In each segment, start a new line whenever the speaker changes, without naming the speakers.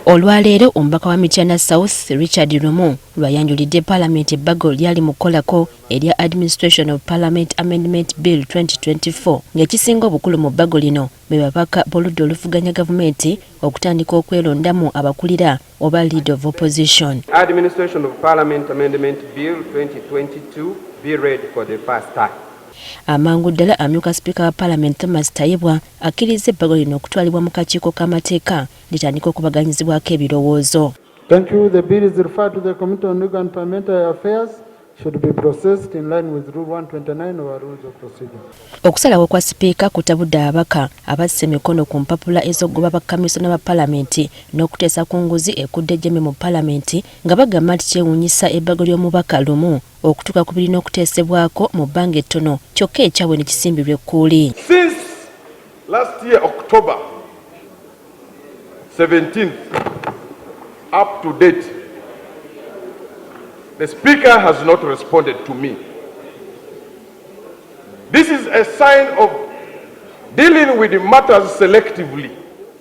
Olwaleero omubaka wa Mityana South Richard Lumu lwayanjulidde Parliament ebbago lyali mukolako erya Administration of Parliament Amendment Bill 2024 ng'ekisinga obukulu mu bbago lino be babaka b'oludda oluvuganya gavumenti okutandika okwerondamu abakulira oba Leader of Opposition.
Administration of Parliament Amendment Bill 2022 be read for the first time.
Amangu ddala amyuka Speaker wa Parliament Thomas Tayebwa akkiriza ebbago lino okutwalibwa mu kakiiko k'amateeka litandika okubaganyizibwako ebirowoozo.
Thank you. The bill is referred to the Committee on Legal and Parliamentary Affairs. Should be processed in line with Rule 129 of our Rules of Procedure. Okusalawo kwa Speaker kutabudde ababaka abasse emikono ku mpapula ez'okugoba bakamisona ba Parliament n'okuteesa ku nguzi ekudde ejjeme mu Parliament nga bagamba nti kyewuunyisa ebbago ly'omubaka Lumu okutuuka ku birina okuteesebwako mu bbanga ettono kyokka ekyabwe ne kisimbirwa ekkuuli.
Since last year October 17th up to date, the Speaker has not responded to me. This is a sign of dealing with the matters selectively.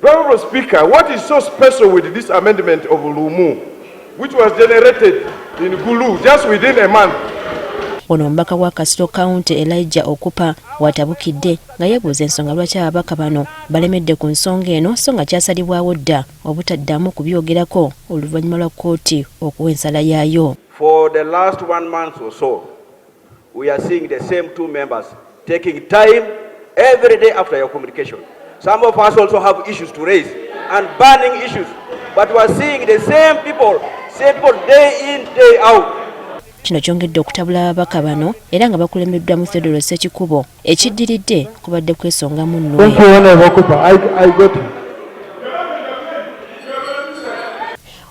Honorable Speaker, what is so special with this amendment of Lumu, which was generated in Gulu just within a month?
Ono mbaka wa Kasiro County Elijah Okupa watabukidde nga yeebuuza ensonga lwaki ababaka bano balemedde ku nsonga eno so nga kyasalibwawo dda obutaddamu kubyogerako oluvannyuma lwa kkooti okuwa ensala yaayo.
For the last 1 month or so, we are seeing the same two members taking time every day after your communication. Some of us also have issues to raise and burning issues, but we are seeing the same people day in, day out.
Kino kyongedde okutabula ababaka bano era nga bakulembeddwa mu Theodore Ssekikubo ekiddiridde kubadde kwesonga munno.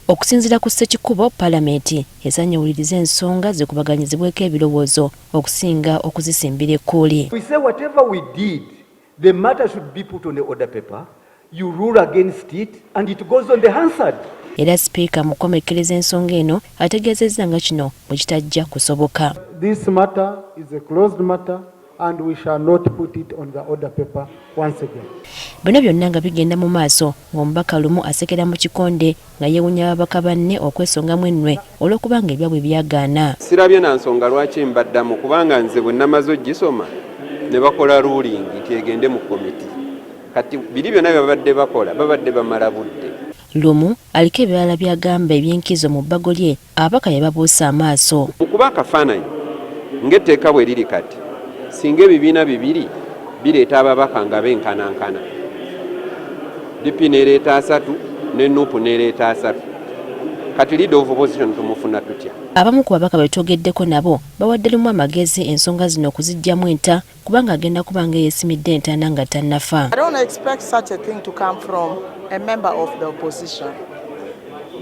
Okusinziira ku Ssekikubo, Parliament esanyawuliriza ensonga zikubaganyizibweko ebirowoozo okusinga okuzisimbira ekkuuli.
We say whatever we did, the matter should be put on the order paper. You rule against it and it goes on the Hansard.
Era Speaker mukomekereza ensonga eno ategeezezza nga kino bwe kitajja kusoboka.
This matter is a closed matter and we shall not put it on the order paper once again.
Bino byonna nga bigenda mu maaso ng'omubaka Lumu asekera mu kikonde nga yeewunya ababaka banne okwesongamu ennwe olw'okubanga ebyabwe byagaana.
Sirabye na nsonga lwaki mbaddamu kubanga nze bwe namaze ogisoma ne bakola ruling nti egende mu komiti. Kati biri byonna babadde bakola babadde bamala budde.
Lumu aliko ebirala byagamba ebyenkizo mu bbago lye ababaka yababuusa amaaso.
Okuba akafaananyi ng'etteeka bwe liri kati singa ebibiina bibiri bireeta ababaka nga benkanankana. DP neereeta 3 ne NUP neereeta 3. Kati Leader of Opposition tumufuna tutya?
Abamu ku babaka betwogeddeko nabo bawadde Lumu amagezi ensonga zino okuziggyamu enta kubanga agenda kubanga yeesimidde entaana nga tannafa.
I don't expect such a thing to come from a member of the opposition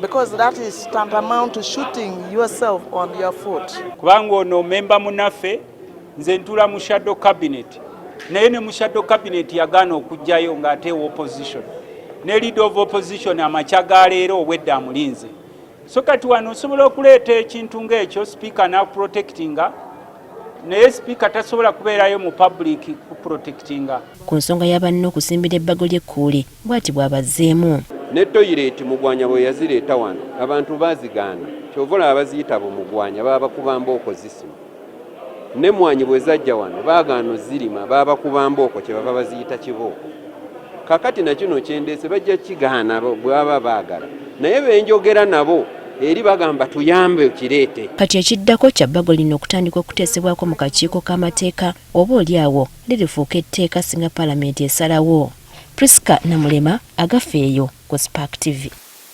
because that is tantamount to shooting yourself on your foot.
Kubanga ono member munaffe nze ntula mu shadow cabinet naye ne mu shadow cabinet yagaana okujjayo ng'ateewa opposition ne Leader of Opposition amakya leero obwedda amulinze. So kati wano osobola okuleeta ekintu ng'ekyo Speaker na protectinga naye Speaker tasobola kubeerayo mu public ku protectinga.
Ku nsonga y'abanne okusimbira ebbago ly'ekkuuli bw'ati bw'abazzeemu.
Ne toilet mugwanya bwe yazireeta wano abantu baazigaana kyova olaba baziyita mugwanya baba bakuba mbooko zisima. Ne mwanyi bwe zajja wano baagaano zirima baba bakuba mbooko kye bava baziyita kibooko. Kakati na kino kyendeese bajja kigaana bw'aba baagala naye benjogera nabo eri bagamba tuyambe kireete.
Kati ekiddako kya bbago lino okutandika okuteesebwako mu kakiiko k'amateeka oba oliawo lirifuuka etteeka singa Parliament esalawo. Priska Namulema agafeeyo ku Spark TV.